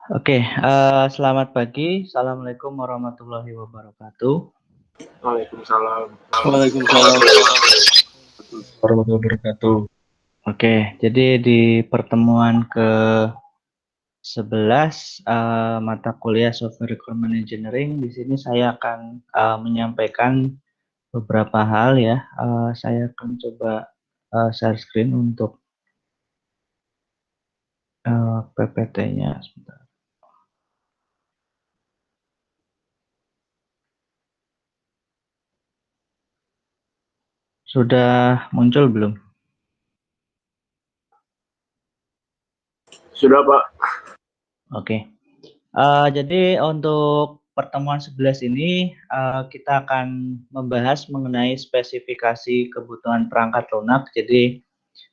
Oke, selamat pagi. Assalamualaikum warahmatullahi wabarakatuh. Waalaikumsalam. Waalaikumsalam. Warahmatullahi wabarakatuh. Oke, jadi di pertemuan ke-11 mata kuliah Software Requirement Engineering, di sini saya akan menyampaikan beberapa hal ya. Saya akan coba share screen untuk PPT-nya. Sebentar. Sudah muncul belum? Sudah, Pak. Oke. Jadi untuk pertemuan 11 ini kita akan membahas mengenai spesifikasi kebutuhan perangkat lunak. Jadi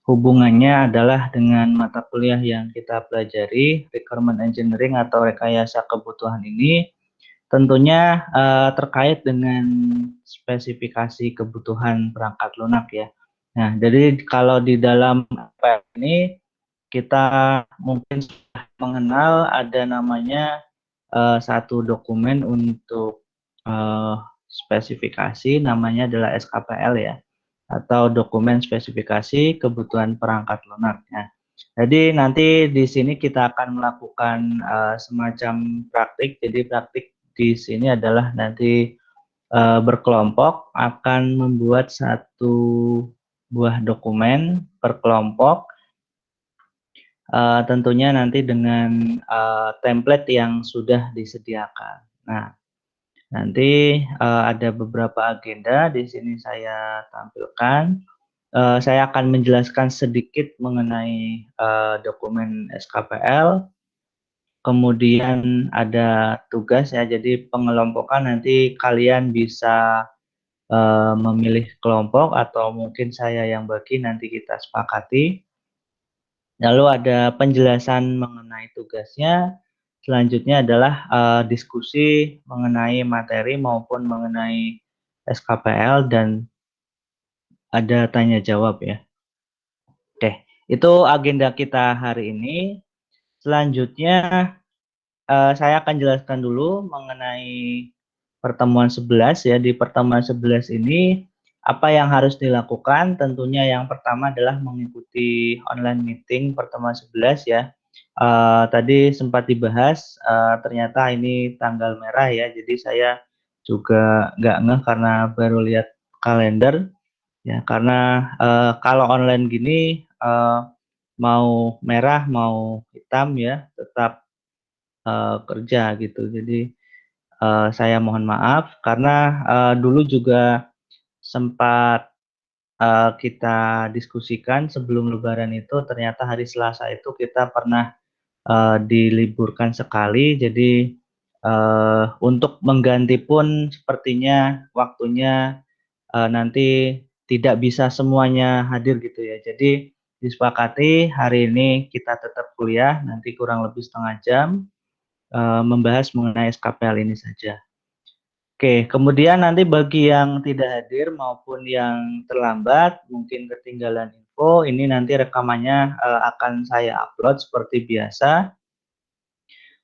hubungannya adalah dengan mata kuliah yang kita pelajari, Requirement Engineering atau rekayasa kebutuhan ini tentunya terkait dengan spesifikasi kebutuhan perangkat lunak ya. Nah, jadi kalau di dalam ini kita mungkin mengenal ada namanya satu dokumen untuk spesifikasi, namanya adalah SKPL ya, atau dokumen spesifikasi kebutuhan perangkat lunak. Nah, jadi nanti di sini kita akan melakukan semacam praktik. Jadi praktik di sini adalah nanti berkelompok akan membuat satu buah dokumen per kelompok. Tentunya nanti dengan template yang sudah disediakan. Nah, nanti ada beberapa agenda di sini saya tampilkan. Saya akan menjelaskan sedikit mengenai dokumen SKPL. Kemudian ada tugas ya, jadi pengelompokan nanti kalian bisa memilih kelompok atau mungkin saya yang bagi, nanti kita sepakati. Lalu ada penjelasan mengenai tugasnya. Selanjutnya adalah diskusi mengenai materi maupun mengenai SKPL dan ada tanya jawab ya. Oke, itu agenda kita hari ini. Selanjutnya saya akan jelaskan dulu mengenai pertemuan 11 ya. Di pertemuan 11 ini apa yang harus dilakukan? Tentunya yang pertama adalah mengikuti online meeting pertemuan 11 ya. Tadi sempat dibahas, ternyata ini tanggal merah ya. Jadi saya juga nggak ngeh karena baru lihat kalender ya. Karena kalau online gini mau merah mau hitam ya, tetap kerja gitu. Jadi saya mohon maaf karena dulu juga sempat kita diskusikan sebelum Lebaran itu ternyata hari Selasa itu kita pernah diliburkan sekali. Jadi untuk mengganti pun sepertinya waktunya nanti tidak bisa semuanya hadir gitu ya. Jadi disepakati hari ini kita tetap kuliah nanti kurang lebih setengah jam membahas mengenai SKPL ini saja. Oke, kemudian nanti bagi yang tidak hadir maupun yang terlambat, mungkin ketinggalan info, ini nanti rekamannya akan saya upload seperti biasa.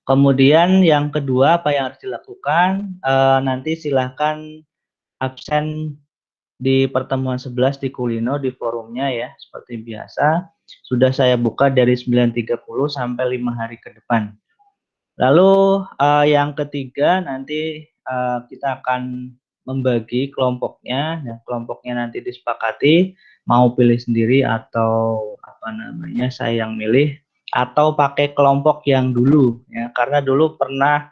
Kemudian yang kedua, apa yang harus dilakukan? Nanti silahkan absen di pertemuan 11 di Kulino, di forumnya ya, seperti biasa. Sudah saya buka dari 9.30 sampai 5 hari ke depan. Lalu yang ketiga nanti kita akan membagi kelompoknya, dan kelompoknya nanti disepakati mau pilih sendiri atau apa namanya saya yang milih atau pakai kelompok yang dulu ya, karena dulu pernah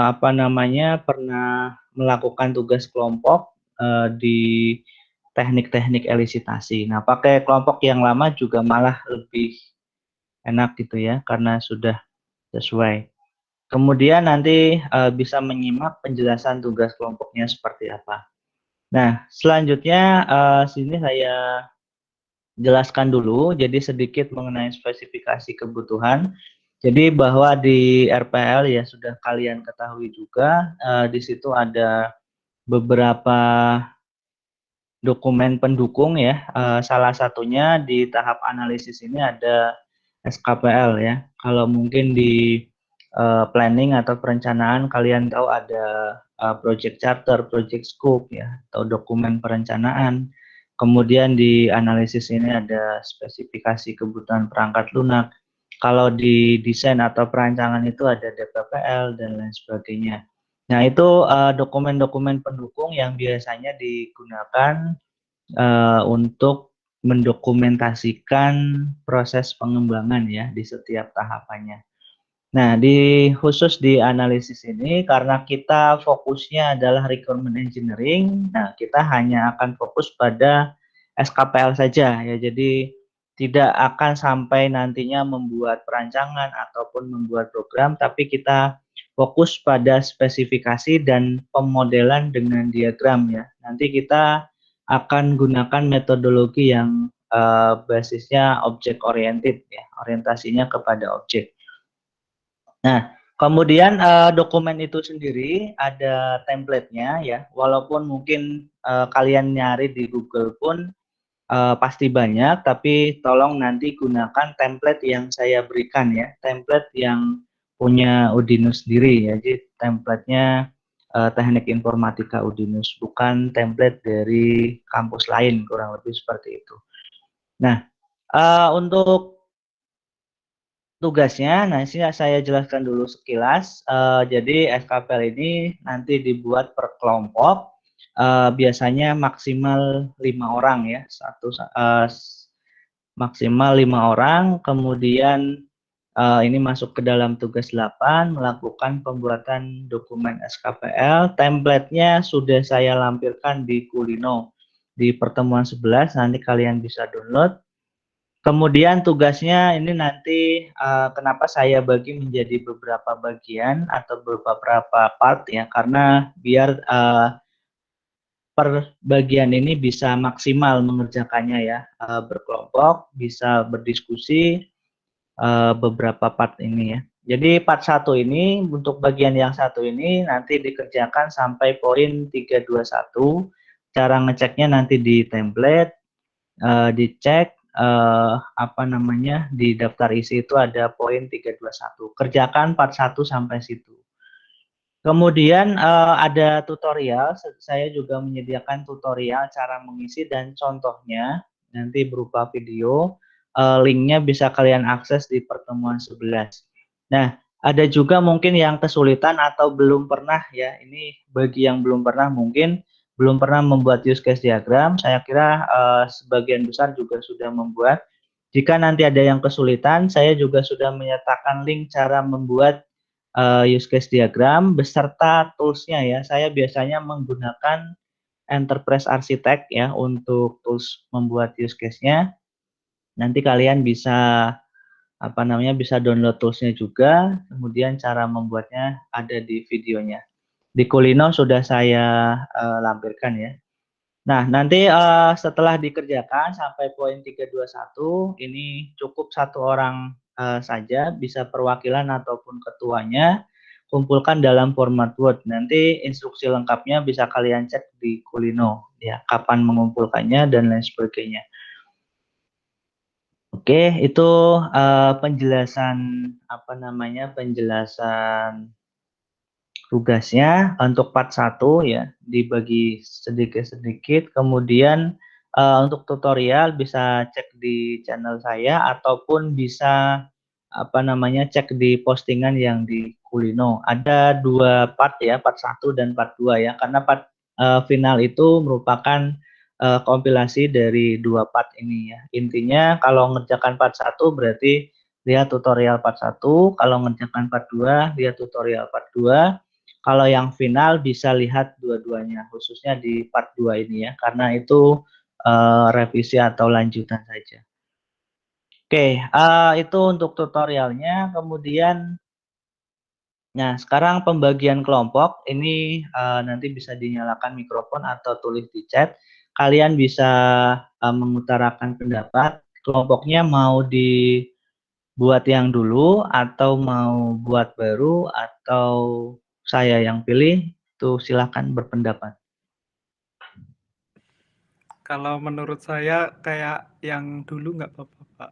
apa namanya pernah melakukan tugas kelompok di teknik-teknik elisitasi. Nah, pakai kelompok yang lama juga malah lebih enak gitu ya, karena sudah sesuai. Kemudian nanti bisa menyimak penjelasan tugas kelompoknya seperti apa. Nah, selanjutnya sini saya jelaskan dulu, jadi sedikit mengenai spesifikasi kebutuhan. Jadi bahwa di RPL ya sudah kalian ketahui juga, di situ ada beberapa dokumen pendukung ya. Salah satunya di tahap analisis ini ada SKPL ya. Kalau mungkin di planning atau perencanaan, kalian tahu ada project charter, project scope ya, atau dokumen perencanaan. Kemudian di analisis ini ada spesifikasi kebutuhan perangkat lunak. Kalau di desain atau perancangan itu ada DPPL dan lain sebagainya. Nah, itu dokumen-dokumen pendukung yang biasanya digunakan untuk mendokumentasikan proses pengembangan ya di setiap tahapannya. Nah, khusus di analisis ini karena kita fokusnya adalah requirement engineering, nah kita hanya akan fokus pada SKPL saja ya. Jadi tidak akan sampai nantinya membuat perancangan ataupun membuat program, tapi kita fokus pada spesifikasi dan pemodelan dengan diagram ya. Nanti kita akan gunakan metodologi yang basisnya object oriented ya, orientasinya kepada objek. Nah, kemudian dokumen itu sendiri ada template-nya ya. Walaupun mungkin kalian nyari di Google pun pasti banyak, tapi tolong nanti gunakan template yang saya berikan ya. Template yang punya Udinus sendiri ya. Jadi template-nya Teknik Informatika Udinus, bukan template dari kampus lain, kurang lebih seperti itu. Nah, untuk tugasnya, nah ini saya jelaskan dulu sekilas. Jadi SKPL ini nanti dibuat per kelompok, biasanya maksimal 5 orang ya, maksimal 5 orang. Kemudian ini masuk ke dalam tugas 8, melakukan pembuatan dokumen SKPL. Template-nya sudah saya lampirkan di Kulino di pertemuan 11, nanti kalian bisa download. Kemudian tugasnya ini nanti kenapa saya bagi menjadi beberapa bagian atau beberapa part ya, karena biar per bagian ini bisa maksimal mengerjakannya ya, berkelompok, bisa berdiskusi beberapa part ini ya. Jadi part 1 ini untuk bagian yang satu ini nanti dikerjakan sampai poin 321. Cara ngeceknya nanti di template, dicek apa namanya di daftar isi itu ada poin 321. Kerjakan part 1 sampai situ. Kemudian ada tutorial, saya juga menyediakan tutorial cara mengisi dan contohnya nanti berupa video. Linknya bisa kalian akses di pertemuan 11. Nah, ada juga mungkin yang kesulitan atau belum pernah ya, ini bagi yang belum pernah mungkin belum pernah membuat use case diagram, saya kira sebagian besar juga sudah membuat. Jika nanti ada yang kesulitan, saya juga sudah menyertakan link cara membuat use case diagram beserta toolsnya ya. Saya biasanya menggunakan Enterprise Architect ya untuk tools membuat use case-nya. Nanti kalian bisa apa namanya bisa download toolsnya juga. Kemudian cara membuatnya ada di videonya. Di Kulino sudah saya lampirkan ya. Nah, nanti setelah dikerjakan sampai poin 321, ini cukup 1 orang saja, bisa perwakilan ataupun ketuanya, kumpulkan dalam format Word. Nanti instruksi lengkapnya bisa kalian cek di Kulino, ya, kapan mengumpulkannya dan lain sebagainya. Oke, itu penjelasan apa namanya penjelasan tugasnya untuk part 1 ya, dibagi sedikit-sedikit. Kemudian untuk tutorial bisa cek di channel saya ataupun bisa apa namanya cek di postingan yang di Kulino. Ada 2 part ya, part 1 dan part 2 ya. Karena part final itu merupakan kompilasi dari 2 part ini ya. Intinya kalau ngerjakan part 1 berarti lihat tutorial part 1, kalau ngerjakan part 2 lihat tutorial part 2. Kalau yang final bisa lihat dua-duanya, khususnya di part 2 ini ya, karena itu revisi atau lanjutan saja. Oke, itu untuk tutorialnya. Kemudian, nah sekarang pembagian kelompok ini nanti bisa dinyalakan mikrofon atau tulis di chat. Kalian bisa mengutarakan pendapat. Kelompoknya mau dibuat yang dulu atau mau buat baru atau saya yang pilih, itu silakan berpendapat. Kalau menurut saya kayak yang dulu nggak apa-apa, Pak.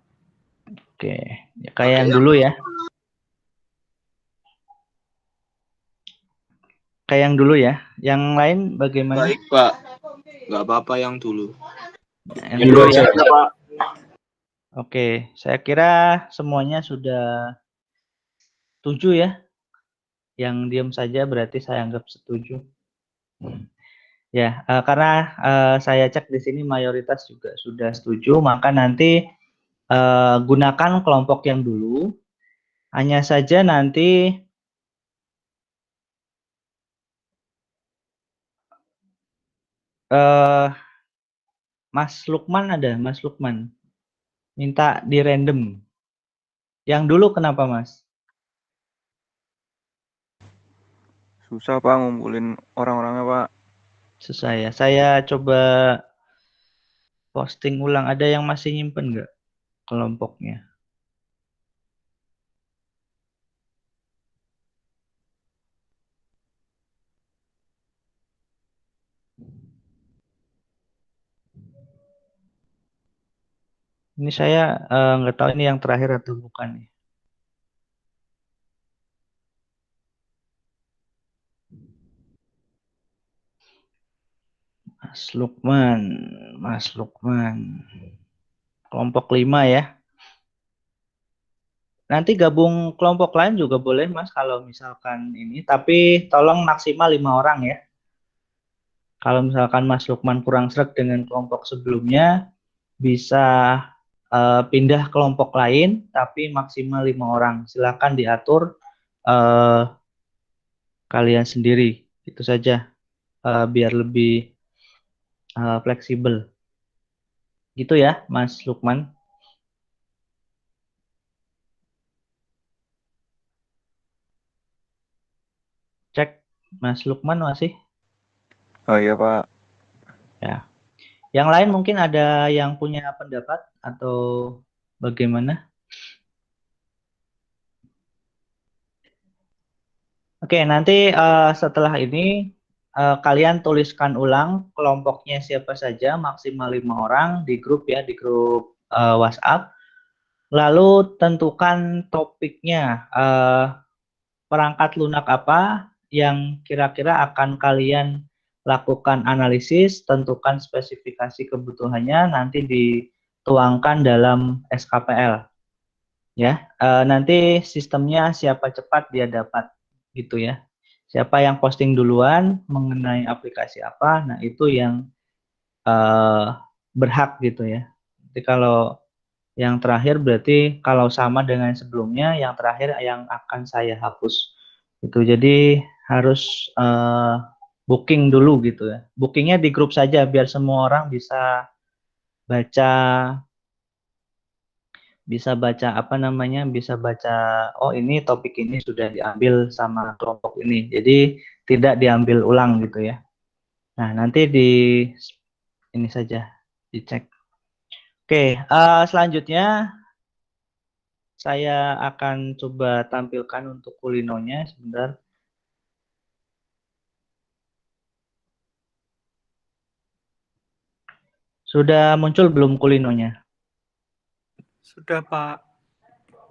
Oke, ya, kayak yang dulu ya. kayak yang dulu ya. Yang lain bagaimana? Baik, Pak. Nggak apa-apa yang dulu. Yang Yang dulu dulu ya. aja, Pak. Oke, saya kira semuanya sudah setuju ya. Yang diam saja berarti saya anggap setuju. Ya, karena saya cek di sini mayoritas juga sudah setuju, maka nanti gunakan kelompok yang dulu. Hanya saja nanti eh, Mas Lukman ada, Mas Lukman minta di random. Yang dulu kenapa Mas? Susah Pak ngumpulin orang-orangnya Pak. Susah ya. Saya coba posting ulang. Ada yang masih nyimpen nggak kelompoknya? Ini saya nggak tahu ini yang terakhir atau bukan nih. Mas Lukman, Mas Lukman. Kelompok 5 ya. Nanti gabung kelompok lain juga boleh Mas kalau misalkan ini. Tapi tolong maksimal 5 orang ya. Kalau misalkan Mas Lukman kurang sreg dengan kelompok sebelumnya, bisa pindah kelompok lain, tapi maksimal 5 orang. Silakan diatur eh, kalian sendiri. Itu saja, biar lebih fleksibel. Gitu ya, Mas Lukman. Cek, Mas Lukman masih? Oh iya Pak. Ya. Yang lain mungkin ada yang punya pendapat atau bagaimana? Oke, nanti setelah ini kalian tuliskan ulang kelompoknya siapa saja, maksimal 5 orang di grup ya, di grup WhatsApp. Lalu tentukan topiknya, perangkat lunak apa yang kira-kira akan kalian lakukan analisis, tentukan spesifikasi kebutuhannya, nanti dituangkan dalam SKPL. Ya, nanti sistemnya siapa cepat dia dapat gitu ya. Siapa yang posting duluan mengenai aplikasi apa, nah itu yang eh, berhak gitu ya. Jadi kalau yang terakhir berarti kalau sama dengan sebelumnya, yang terakhir yang akan saya hapus. Itu jadi harus booking dulu gitu ya. Bookingnya di grup saja biar semua orang baca bisa baca apa namanya, bisa baca, oh ini topik ini sudah diambil sama kelompok ini. Jadi tidak diambil ulang gitu ya. Nah, nanti di ini saja dicek. Oke, selanjutnya saya akan coba tampilkan untuk kulinonya sebentar. Sudah muncul belum kulinonya? Sudah, Pak.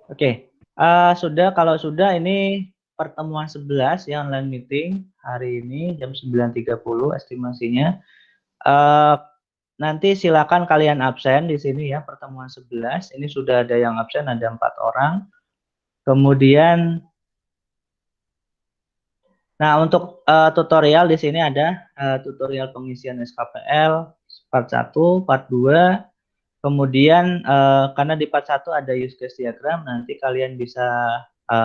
Oke, sudah. Kalau sudah ini pertemuan 11 ya, online meeting hari ini jam 9.30 estimasinya. Eh, Nanti silakan kalian absen di sini ya, pertemuan 11. Ini sudah ada yang absen, ada 4 orang. Kemudian, nah untuk tutorial di sini ada tutorial pengisian SKPL part 1, part 2. Kemudian karena di part 1 ada use case diagram, nanti kalian bisa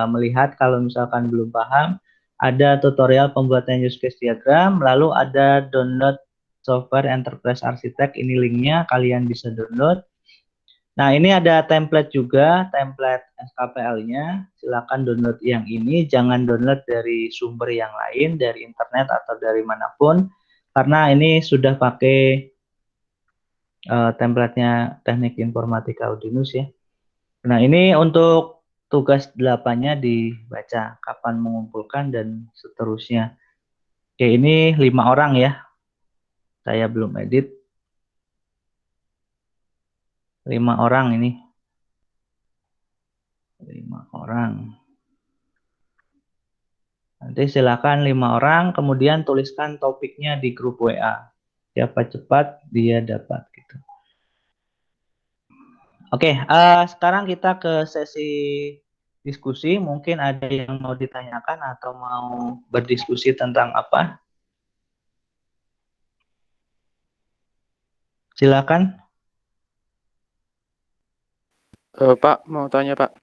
melihat kalau misalkan belum paham, ada tutorial pembuatan use case diagram, lalu ada download software Enterprise Architect, ini linknya kalian bisa download. Nah, ini ada template juga, template SKPL-nya. Silakan download yang ini, jangan download dari sumber yang lain, dari internet atau dari manapun, karena ini sudah pakai template-nya Teknik Informatika Udinus ya. Nah, ini untuk tugas 8-nya dibaca, kapan mengumpulkan dan seterusnya. Oke, ini 5 orang ya. Saya belum edit. 5 orang ini. 5 orang. Nanti silakan 5 orang, kemudian tuliskan topiknya di grup WA. Siapa cepat dia dapat gitu. Oke, sekarang kita ke sesi diskusi. Mungkin ada yang mau ditanyakan atau mau berdiskusi tentang apa? Silakan. Pak, mau tanya Pak.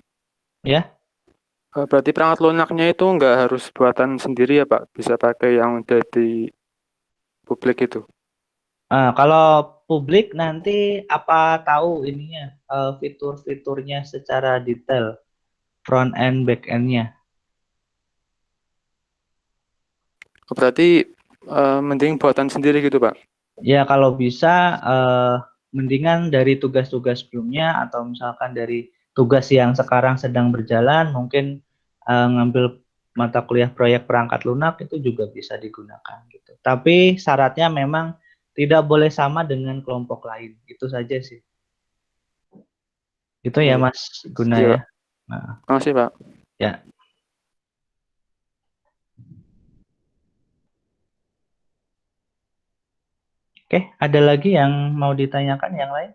Ya. Berarti perangkat lunaknya itu nggak harus buatan sendiri ya Pak? Bisa pakai yang dari publik itu? Kalau publik nanti apa tahu ininya fitur-fiturnya secara detail, front end, back end-nya. Berarti mending buatan sendiri gitu Pak? Ya kalau bisa mendingan dari tugas-tugas sebelumnya atau misalkan dari tugas yang sekarang sedang berjalan, mungkin ngambil mata kuliah proyek perangkat lunak itu juga bisa digunakan gitu. Tapi syaratnya memang tidak boleh sama dengan kelompok lain. Itu saja sih. Itu ya Mas Guna Iya. ya. Nah, Makasih Pak. ya. Oke, ada lagi yang mau ditanyakan yang lain?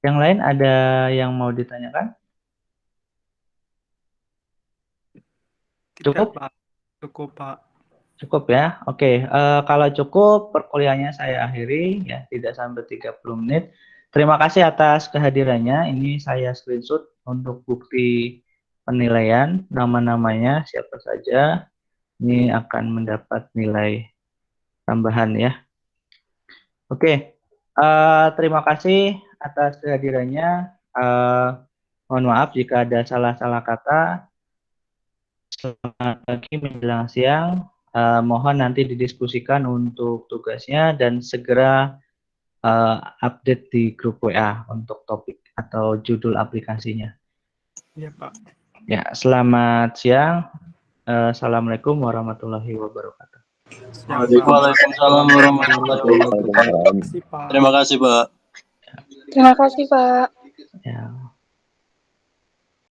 Yang lain ada yang mau ditanyakan? Cukup? Tidak, Pak. Cukup, Pak. Cukup ya. Oke, kalau cukup perkuliahannya saya akhiri ya, tidak sampai 30 menit. Terima kasih atas kehadirannya. Ini saya screenshot untuk bukti penilaian. Nama-namanya siapa saja. Ini akan mendapat nilai tambahan ya. Oke, terima kasih atas kehadirannya. Mohon maaf jika ada salah-salah kata. Selamat pagi menjelang siang. Mohon nanti didiskusikan untuk tugasnya dan segera update di grup WA untuk topik atau judul aplikasinya. Iya, Pak. Ya, selamat siang. Assalamualaikum warahmatullahi wabarakatuh. Siang, Pak. Waalaikumsalam warahmatullahi wabarakatuh. Terima kasih, Pak. Terima kasih, Pak. Terima kasih, Pak. Ya.